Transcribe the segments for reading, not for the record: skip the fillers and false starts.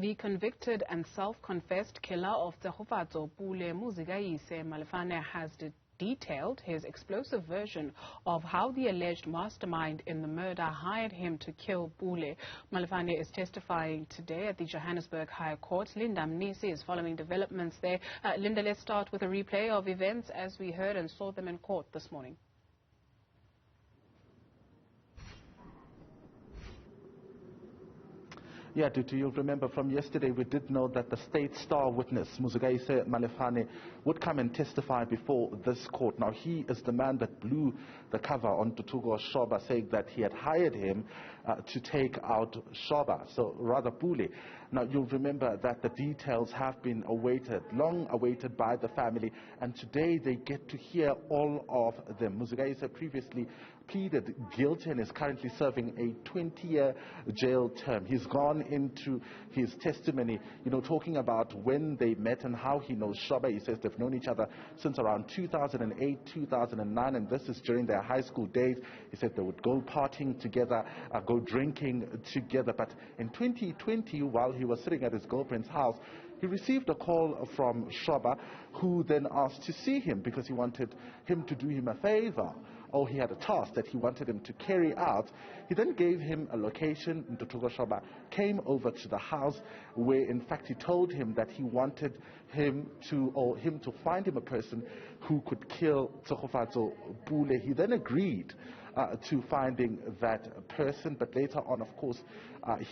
The convicted and self-confessed killer of Tshegofatso Pule, Muzikayise Malephane, has detailed his explosive version of how the alleged mastermind in the murder hired him to kill Pule. Malepane is testifying today at the Johannesburg High Court. Linda Mnisi is following developments there. Linda, let's start with a replay of events as we heard and saw them in court this morning. Yeah, Ntuthuko, you'll remember from yesterday we did know that the state star witness, Muzikayise Malephane, would come and testify before this court. Now, he is the man that blew the cover on Ntuthuko Shoba, saying that he had hired him to take out Shoba, so rather Pule. Now, you'll remember that the details have been awaited, long awaited by the family, and today they get to hear all of them. Muzikayise previously pleaded guilty and is currently serving a 20-year jail term. He's gone into his testimony, talking about when they met and how he knows Shoba. He says they've known each other since around 2008, 2009, and this is during their high school days. He said they would go partying together, go drinking together. But in 2020, while he was sitting at his girlfriend's house, he received a call from Shoba, who then asked to see him because he wanted him to do him a favor, or he had a task that he wanted him to carry out. He then gave him a location. Ntuthuko Shoba came over to the house where, in fact, he told him that he wanted him to find him a person who could kill Tshegofatso Pule. He then agreed to finding that person, but later on, of course,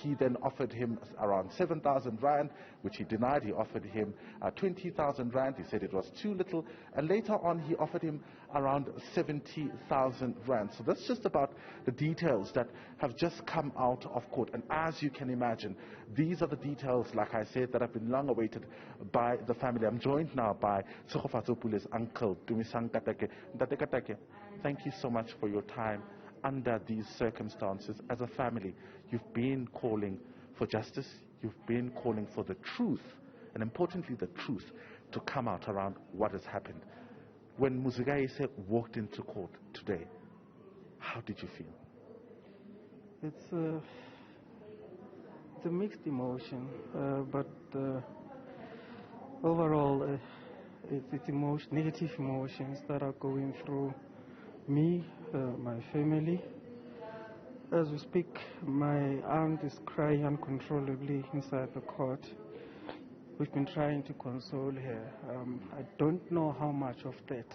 he then offered him around 7,000 rand, which he denied. He offered him 20,000 rand. He said it was too little, and later on he offered him around 70,000 rand. So that's just about the details that have just come out of court. And as you can imagine, these are the details, like I said, that have been long awaited by the family. I'm joined now by Tshegofatso Pule's uncle, Dumisang Katake. Ntate Katake, thank you so much for your time. Under these circumstances, as a family, you've been calling for justice, you've been calling for the truth, and importantly the truth, to come out around what has happened. When Muzikayise walked into court today, how did you feel? It's a mixed emotion, but overall it's negative emotions that are going through me, my family. As we speak, my aunt is crying uncontrollably inside the court. We've been trying to console her. I don't know how much of that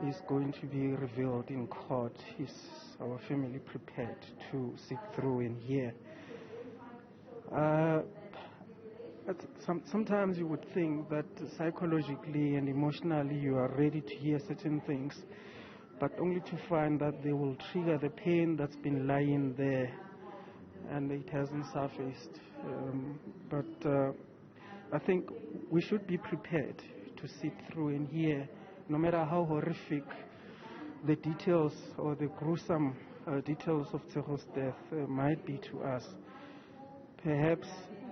is going to be revealed in court. Is our family prepared to sit through and hear? Sometimes you would think that psychologically and emotionally you are ready to hear certain things, but only to find that they will trigger the pain that's been lying there and it hasn't surfaced. But I think we should be prepared to sit through and hear, no matter how horrific the details or the gruesome details of Tsego's death might be to us. Perhaps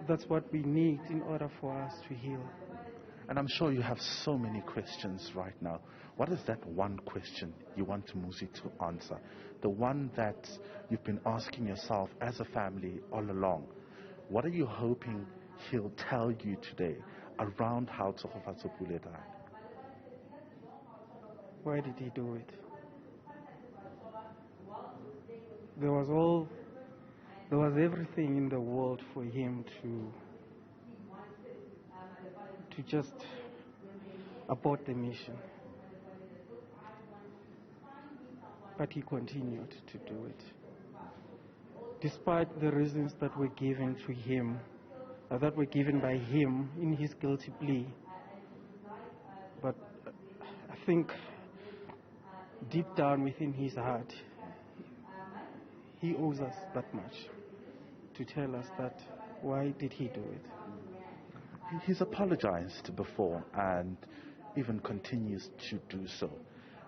that's what we need in order for us to heal. And I'm sure you have so many questions right now. What is that one question you want Muzi to answer? The one that you've been asking yourself as a family all along. What are you hoping he'll tell you today around how Tshegofatso Pule died? Why did he do it? There was everything in the world for him to just abort the mission. But he continued to do it. Despite the reasons that were given to him, that were given by him in his guilty plea. But I think deep down within his heart, he owes us that much to tell us that why did he do it. He's apologized before and even continues to do so.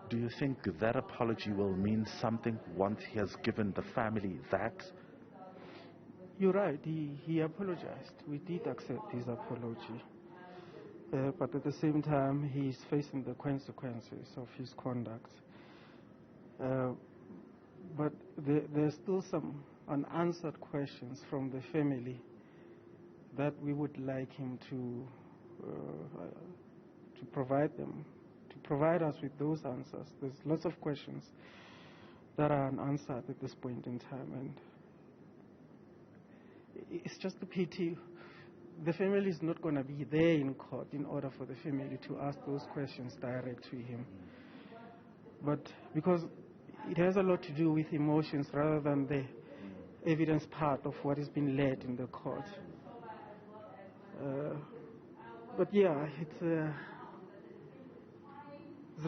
Do you think that apology will mean something once he has given the family that? You're right, he apologized. We did accept his apology. But at the same time, he's facing the consequences of his conduct. But there's still some unanswered questions from the family that we would like him to provide us with those answers. There's lots of questions that are unanswered at this point in time, and it's just a pity the family is not going to be there in court in order for the family to ask those questions direct to him. But because it has a lot to do with emotions rather than the evidence part of what has been led in the court. But yeah, it's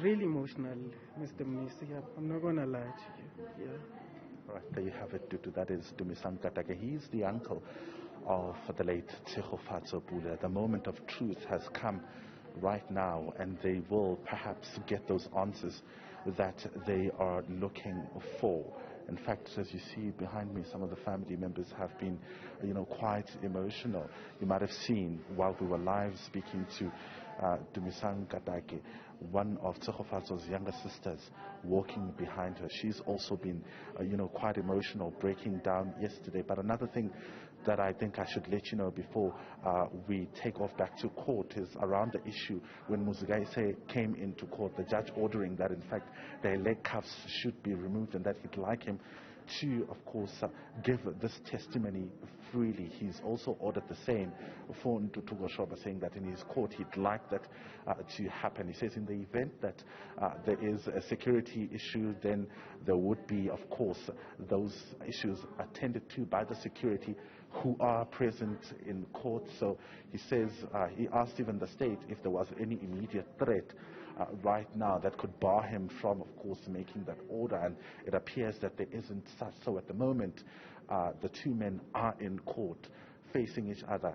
really emotional, Mr. Mnisi. I'm not going to lie to you. Yeah. All right, there you have it, Tutu. That is Dumisani Katake. He's the uncle of the late Tshegofatso Pule. The moment of truth has come right now, and they will perhaps get those answers that they are looking for. In fact, as you see behind me, some of the family members have been, quite emotional. You might have seen while we were live speaking to Dumisani Katake, one of Tshegofatso's younger sisters, walking behind her. She's also been, quite emotional, breaking down yesterday. But another thing that I think I should let you know before we take off back to court is around the issue when Muzikayise came into court, the judge ordering that in fact their leg cuffs should be removed and that he'd like him to, of course, give this testimony freely. He's also ordered the same for Ntuthuko Shoba, saying that in his court he'd like that to happen. He says in the event that there is a security issue, then there would be, of course, those issues attended to by the security who are present in court. So he says, he asked even the state if there was any immediate threat right now that could bar him from, of course, making that order, and it appears that there isn't such. So at the moment, the two men are in court facing each other,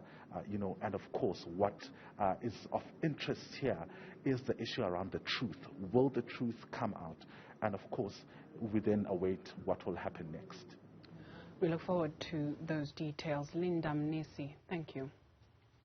and of course what is of interest here is the issue around the truth. Will the truth come out? And of course, we then await what will happen next. We look forward to those details. Linda Mnisi, thank you.